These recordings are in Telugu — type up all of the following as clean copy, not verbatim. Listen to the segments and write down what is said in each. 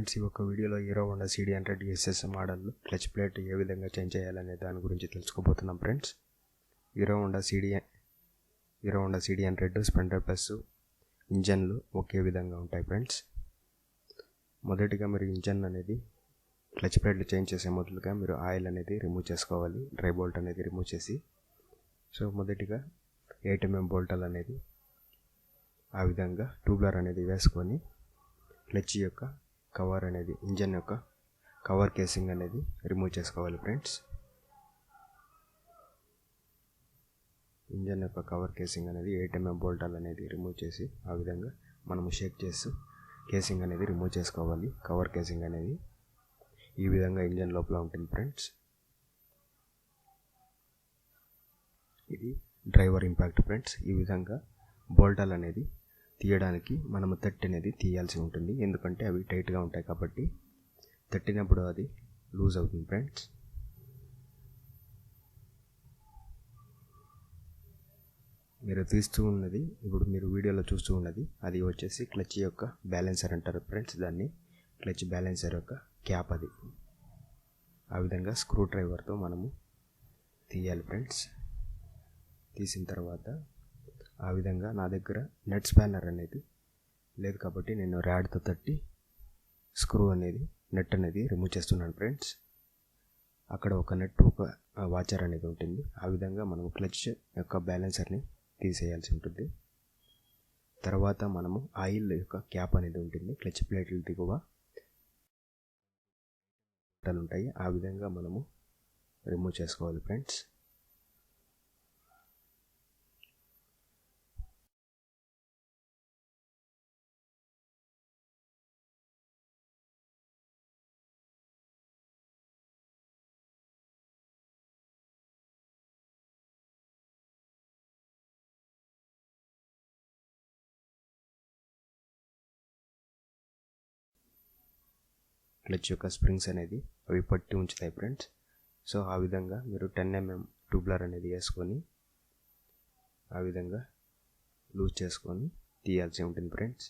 ఫ్రెండ్స్, ఈ ఒక వీడియోలో Hero Honda CD100 SS model clutch plate ఏ విధంగా చేంజ్ చేయాలనే దాని గురించి తెలుసుకోబోతున్నాం friends. Hero Honda CD100 Splendor plus ఇంజన్లు ఒకే విధంగా ఉంటాయి ఫ్రెండ్స్. మొదటిగా మీరు ఇంజన్ అనేది క్లచ్ ప్లేట్లు చేంజ్ చేసే మొదలుగా మీరు ఆయిల్ అనేది రిమూవ్ చేసుకోవాలి, డ్రై బోల్ట్ అనేది రిమూవ్ చేసి. సో మొదటిగా 8mm బోల్టల్ అనేది ఆ విధంగా ట్యూబ్లర్ అనేది వేసుకొని క్లచ్ యొక్క కవర్ అనేది, ఇంజన్ యొక్క కవర్ కేసింగ్ అనేది రిమూవ్ చేసుకోవాలి ఫ్రెండ్స్. ఇంజన్ యొక్క కవర్ కేసింగ్ అనేది 8mm బోల్టాల్ అనేది రిమూవ్ చేసి ఆ విధంగా మనము షేక్ చేస్తూ కేసింగ్ అనేది రిమూవ్ చేసుకోవాలి. కవర్ కేసింగ్ అనేది ఈ విధంగా ఇంజన్ లోపల ఉంటుంది ఫ్రెండ్స్. ఇది డ్రైవర్ ఇంపాక్ట్ ఫ్రెండ్స్. ఈ విధంగా బోల్టాల్ అనేది తీయడానికి మనము తట్టి అనేది తీయాల్సి ఉంటుంది, ఎందుకంటే అవి టైట్గా ఉంటాయి కాబట్టి. తట్టినప్పుడు అది లూజ్ అవుతుంది ఫ్రెండ్స్. మీరు తీస్తూ ఉన్నది, ఇప్పుడు మీరు వీడియోలో చూస్తూ ఉన్నది, అది వచ్చేసి క్లచ్ యొక్క బ్యాలెన్సర్ అంటారు ఫ్రెండ్స్. దాన్ని క్లచ్ బ్యాలెన్సర్ యొక్క క్యాప్ అది. ఆ విధంగా స్క్రూ డ్రైవర్తో మనము తీయాలి ఫ్రెండ్స్. తీసిన తర్వాత ఆ విధంగా నా దగ్గర నెట్ స్పానర్ అనేది లేదు కాబట్టి నేను ర్యాడ్తో తట్టి స్క్రూ అనేది, నెట్ అనేది రిమూవ్ చేస్తున్నాను ఫ్రెండ్స్. అక్కడ ఒక నెట్, ఒక వాచర్ అనేది ఉంటుంది. ఆ విధంగా మనం క్లచ్ యొక్క బ్యాలెన్సర్ని తీసేయాల్సి ఉంటుంది. తర్వాత మనము ఆయిల్ యొక్క క్యాప్ అనేది ఉంటుంది, క్లచ్ ప్లేట్లు దిగువ ఉంటాయి. ఆ విధంగా మనము రిమూవ్ చేసుకోవాలి ఫ్రెండ్స్. క్లచ్ యొక్క స్ప్రింగ్స్ అనేది అవి పట్టి ఉంచుతాయి ఫ్రెండ్స్. సో ఆ విధంగా మీరు 10mm ట్యూబ్లర్ అనేది వేసుకొని ఆ విధంగా లూజ్ చేసుకొని తీయాల్సి ఉంటుంది ఫ్రెండ్స్.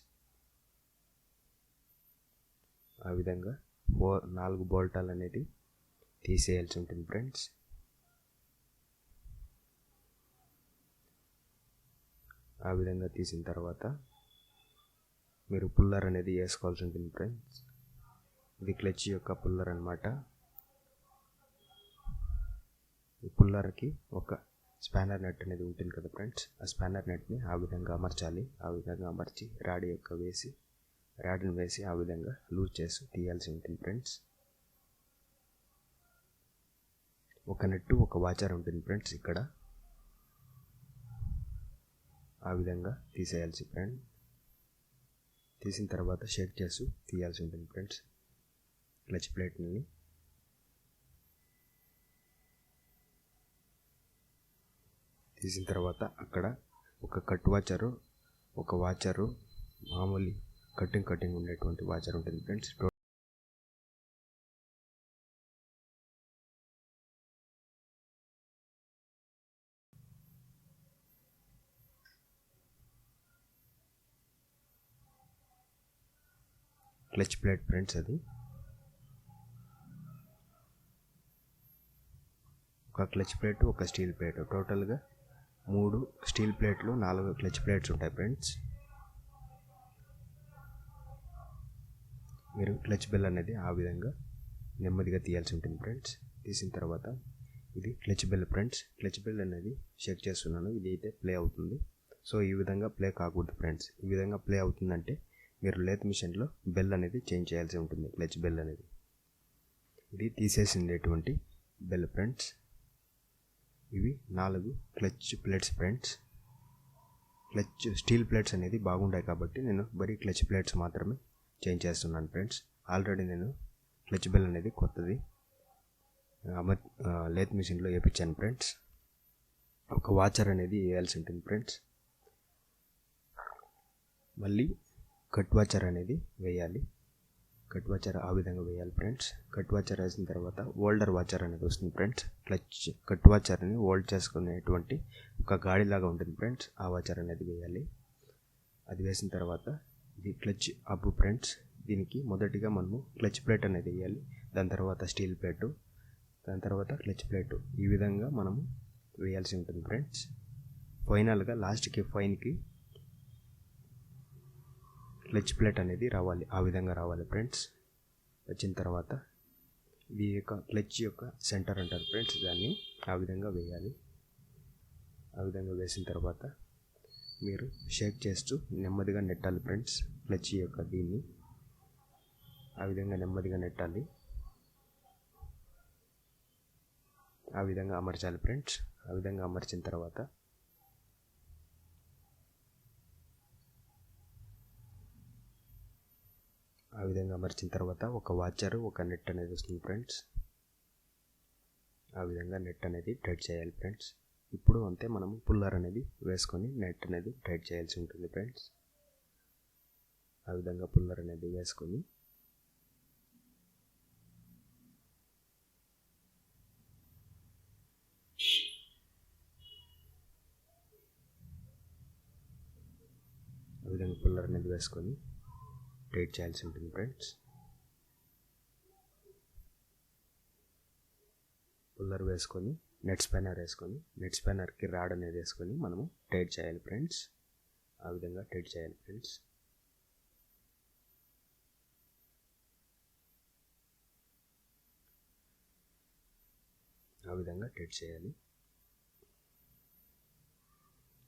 ఆ విధంగా 4 బోల్టాలు అనేది తీసేయాల్సి ఉంటుంది ఫ్రెండ్స్. ఆ విధంగా తీసిన తర్వాత మీరు పుల్లర్ అనేది వేసుకోవాల్సి ఉంటుంది ఫ్రెండ్స్. ఇది క్లచ్ యొక్క పుల్లర్ అన్నమాట. ఈ పుల్లర్కి ఒక స్పానర్ నెట్ అనేది ఉంటుంది కదా ఫ్రెండ్స్. ఆ స్పానర్ నెట్ని ఆ విధంగా అమర్చాలి. ఆ విధంగా అమర్చి రాడ్ని వేసి ఆ విధంగా లూజ్ చేసి తీయాల్సి ఉంటుంది ఫ్రెండ్స్. ఒక నెట్టు, ఒక వాచర్ ఉంటుంది ఫ్రెండ్స్. ఇక్కడ ఆ విధంగా తీసేయాల్సి ఫ్రెండ్. తీసిన తర్వాత షేక్ చేసి తీయాల్సి ఉంటుంది ఫ్రెండ్స్ క్లచ్ ప్లేట్ని. తీసిన తర్వాత అక్కడ ఒక కట్ వాచరు, ఒక వాచరు, మామూలు కటింగ్ ఉండేటువంటి వాచర్ ఉంటుంది ఫ్రెండ్స్. క్లచ్ ప్లేట్ ఫ్రెండ్స్, అది ఒక క్లచ్ ప్లేట్, ఒక స్టీల్ ప్లేట్, టోటల్గా 3 స్టీల్ ప్లేట్లు, 4 క్లచ్ ప్లేట్స్ ఉంటాయి ఫ్రెండ్స్. మీరు క్లచ్ బెల్ అనేది ఆ విధంగా నెమ్మదిగా తీయాల్సి ఉంటుంది ఫ్రెండ్స్. తీసిన తర్వాత ఇది clutch bell friends. Clutch bell అనేది చెక్ చేస్తున్నాను, ఇది అయితే ప్లే అవుతుంది. సో ఈ విధంగా ప్లే కాకూడదు ఫ్రెండ్స్. ఈ విధంగా ప్లే అవుతుందంటే మీరు లేత్ మిషన్లో బెల్ అనేది చేంజ్ చేయాల్సి ఉంటుంది, క్లచ్ బెల్ అనేది. ఇది తీసేసిండేటువంటి బెల్ ఫ్రెండ్స్. ఇవి 4 clutch plates friends. Clutch steel plates అనేది బాగుంటాయి కాబట్టి నేను బరీ క్లచ్ ప్లేట్స్ మాత్రమే చేంజ్ చేస్తున్నాను ఫ్రెండ్స్. ఆల్రెడీ నేను క్లచ్ బెల్ అనేది కొత్తది లేత్ మిషన్లో వేయించాను ఫ్రెండ్స్. ఒక వాచర్ అనేది వేయాల్సి ఉంటుంది ఫ్రెండ్స్. మళ్ళీ కట్ వాచర్ అనేది వేయాలి. కట్ వాచర్ ఆ విధంగా వేయాలి ఫ్రెండ్స్. కట్ వాచర్ వేసిన తర్వాత ఓల్డర్ వాచర్ అనేది వస్తుంది ఫ్రెండ్స్. క్లచ్ కట్ వాచర్ని ఓల్డ్ చేసుకునేటువంటి ఒక గాడిలాగా ఉంటుంది ఫ్రెండ్స్. ఆ వాచర్ అనేది వేయాలి. అది వేసిన తర్వాత ఇది క్లచ్ అప్ ఫ్రెండ్స్. దీనికి మొదటిగా మనము క్లచ్ ప్లేట్ అనేది వేయాలి, దాని తర్వాత స్టీల్ ప్లేటు, దాని తర్వాత క్లచ్ ప్లేటు, ఈ విధంగా మనము వేయాల్సి ఉంటుంది ఫ్రెండ్స్. ఫైనల్గా లాస్ట్కి ఫైన్కి క్లచ్ ప్లేట్ అనేది రావాలి, ఆ విధంగా రావాలి ఫ్రెండ్స్. వచ్చిన తర్వాత ఇది యొక్క క్లచ్ యొక్క సెంటర్ అంటారు ఫ్రెండ్స్, దాన్ని ఆ విధంగా వేయాలి. ఆ విధంగా వేసిన తర్వాత మీరు షేక్ చేస్తూ నెమ్మదిగా నెట్టాలి ఫ్రెండ్స్. క్లచ్ యొక్క దీన్ని ఆ విధంగా నెమ్మదిగా నెట్టాలి, ఆ విధంగా అమర్చాలి ఫ్రెండ్స్. ఆ విధంగా అమర్చిన తర్వాత ఒక వాచరు ఒక నెట్ అనేది వస్తుంది ఫ్రెండ్స్. ఆ విధంగా నెట్ అనేది టైట్ చేయాలి ఫ్రెండ్స్. ఇప్పుడు అంతే, మనము పుల్లర్ అనేది వేసుకొని నెట్ అనేది టైట్ చేయాల్సి ఉంటుంది ఫ్రెండ్స్. ఆ విధంగా పుల్లర్ అనేది వేసుకొని టైట్ చేయాల్సి ఉంటుంది ఫ్రెండ్స్. పుల్లర్ వేసుకొని నెట్ స్పానర్కి రాడ్ అనేది వేసుకొని మనము టైట్ చేయాలి ఫ్రెండ్స్. ఆ విధంగా టైట్ చేయాలి ఫ్రెండ్స్. ఆ విధంగా టైట్ చేయాలి.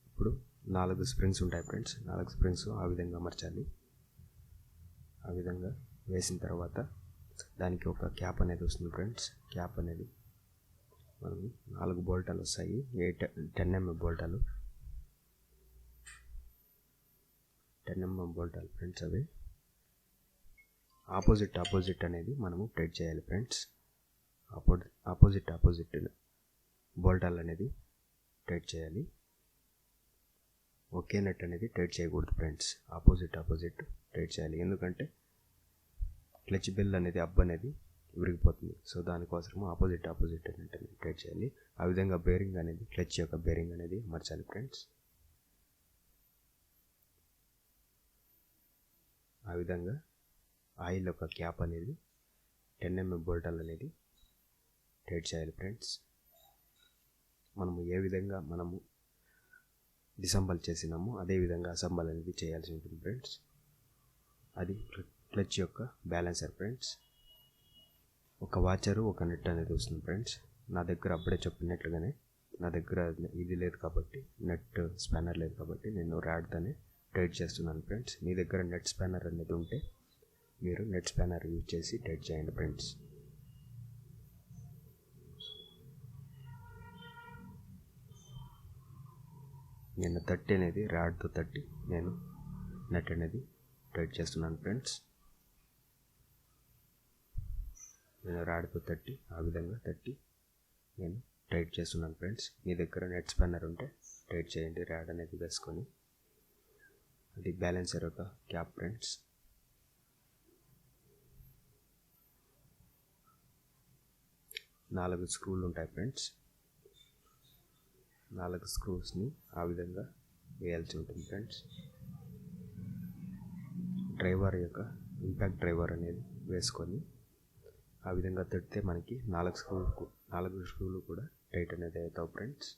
ఇప్పుడు 4 స్ప్రింగ్స్ ఉంటాయి ఫ్రెండ్స్, 4 స్ప్రింగ్స్ ఆ విధంగా అమర్చాలి. ఆ విధంగా వేసిన తర్వాత దానికి ఒక క్యాప్ అనేది వస్తుంది ఫ్రెండ్స్. క్యాప్ అనేది మనం 4 బోల్టాలు వస్తాయి, 10 mm బోల్టాలు, 10 mm బోల్టాలు ఫ్రెండ్స్. అవి ఆపోజిట్ అనేది మనము టైట్ చేయాలి ఫ్రెండ్స్. ఆపోజిట్ బోల్టాలు అనేది టైట్ చేయాలి. ఒకే నెట్ అనేది టైట్ చేయకూడదు ఫ్రెండ్స్, ఆపోజిట్ టైట్ చేయాలి. ఎందుకంటే క్లచ్ బెల్ అనేది అనేది విరిగిపోతుంది. సో దానికోసము ఆపోజిట్ నెట్ అనేది టైట్ చేయాలి. ఆ విధంగా బేరింగ్ అనేది, క్లచ్ యొక్క బేరింగ్ అనేది అమర్చాలి ఫ్రెండ్స్. ఆ విధంగా ఆయిల్ యొక్క క్యాప్ అనేది 10 mm బోల్టాలు అనేది టైట్ చేయాలి ఫ్రెండ్స్. మనము ఏ విధంగా డిసెంబల్ చేసినామో అదే విధంగా అసెంబల్ అనేది చేయాల్సి ఉంటుంది ఫ్రెండ్స్. అది క్లచ్ యొక్క బ్యాలెన్సర్ ఫ్రెండ్స్. ఒక వాచరు ఒక నెట్ అనేది వస్తుంది ఫ్రెండ్స్. నా దగ్గర అప్పుడే చెప్పినట్లుగానే నా దగ్గర ఇది లేదు కాబట్టి, నెట్ స్పానర్ లేదు కాబట్టి నేను రాడ్తోనే టైట్ చేస్తున్నాను ఫ్రెండ్స్. మీ దగ్గర నెట్ స్పానర్ అనేది ఉంటే మీరు నెట్ స్పానర్ యూజ్ చేసి టైట్ చేయండి ఫ్రెండ్స్. నేను రాడ్తో తట్టి నేను నెట్ అనేది టైట్ చేస్తున్నాను ఫ్రెండ్స్. నేను రాడ్తో తట్టి ఆ విధంగా నేను టైట్ చేస్తున్నాను ఫ్రెండ్స్. మీ దగ్గర నెట్ స్పానర్ ఉంటే టైట్ చేయండి రాడ్ అనేది వేసుకొని. అది బ్యాలెన్సర్ యొక్క క్యాప్ ఫ్రెండ్స్. నాలుగు స్క్రూలు ఉంటాయి ఫ్రెండ్స్. 4 స్క్రూస్ని ఆ విధంగా వేయాల్సి ఉంటుంది ఫ్రెండ్స్. డ్రైవర్ యొక్క ఇంపాక్ట్ డ్రైవర్ అనేది వేసుకొని ఆ విధంగా తడితే మనకి 4 స్క్రూలు కూడా టైట్ అనేది అవుతావు ఫ్రెండ్స్.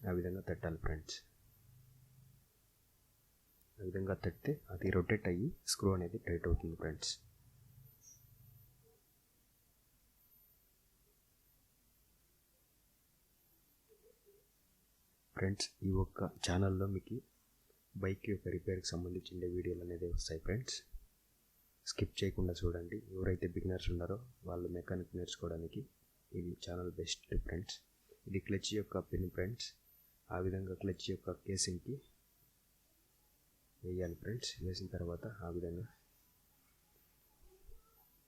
ఆ విధంగా తట్టాలి ఫ్రెండ్స్. ఆ విధంగా తట్టితే అది రొటేట్ అయ్యి స్క్రూ అనేది టైట్ అవుతుంది ఫ్రెండ్స్. ఫ్రెండ్స్, ఈ ఒక్క ఛానల్లో మీకు బైక్ యొక్క రిపేర్కి సంబంధించిన వీడియోలు అనేది వస్తాయి ఫ్రెండ్స్. స్కిప్ చేయకుండా చూడండి. ఎవరైతే బిగినర్స్ ఉన్నారో వాళ్ళు మెకానిక్ నేర్చుకోవడానికి ఇది ఛానల్ బెస్ట్ ఫ్రెండ్స్. ఇది క్లచ్ యొక్క పిన్ ఫ్రెండ్స్. ఆ విధంగా క్లచ్ యొక్క కేసింగ్కి వేయాలి ఫ్రెండ్స్. వేసిన తర్వాత ఆ విధంగా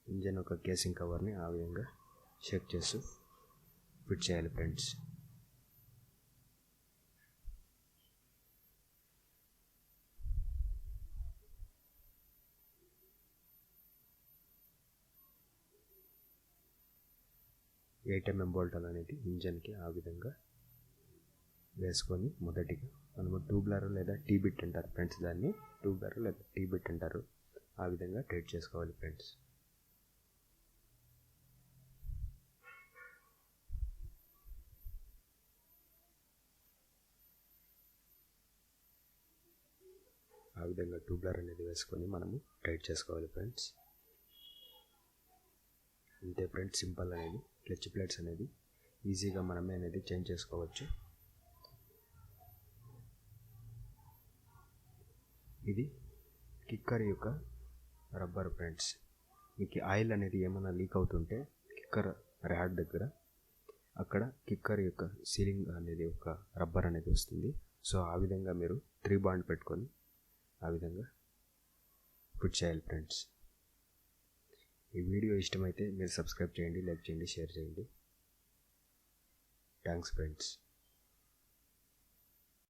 ఇంజన్ యొక్క కేసింగ్ కవర్ని ఆ విధంగా షేక్ చేస్తూ ఫిట్ చేయాలి ఫ్రెండ్స్. ఎయిట్ mm బోల్టాలు అనేది ఇంజన్కి ఆ విధంగా వేసుకొని మొదటిగా మనము ట్యూబ్లర్ లేదా టీ బిట్ అంటారు ఫ్రెండ్స్, దాన్ని ట్యూబ్లర్ లేదా టీ బిట్ అంటారు. ఆ విధంగా టైట్ చేసుకోవాలి ఫ్రెండ్స్. ఆ విధంగా ట్యూబ్లర్ అనేది వేసుకొని మనము టైట్ చేసుకోవాలి ఫ్రెండ్స్. అంతే ఫ్రెండ్స్, సింపుల్ అనేది. క్లచ్ ప్లేట్స్ అనేది ఈజీగా మనమే అనేది చేంజ్ చేసుకోవచ్చు. ఇది కిక్కర్ యొక్క రబ్బర్ ఫ్రెండ్స్. మీకు ఆయిల్ అనేది ఏమైనా లీక్ అవుతుంటే కిక్కర్ ర్యాడ్ దగ్గర అక్కడ కిక్కర్ యొక్క సీలింగ్ అనేది ఒక రబ్బర్ అనేది వస్తుంది. సో ఆ విధంగా మీరు 3 బాండ్ పెట్టుకొని ఆ విధంగా ఫిట్ చేయాలి ఫ్రెండ్స్. ఈ వీడియో ఇష్టమైతే మీరు సబ్స్క్రైబ్ చేయండి, లైక్ చేయండి, షేర్ చేయండి. Thanks friends.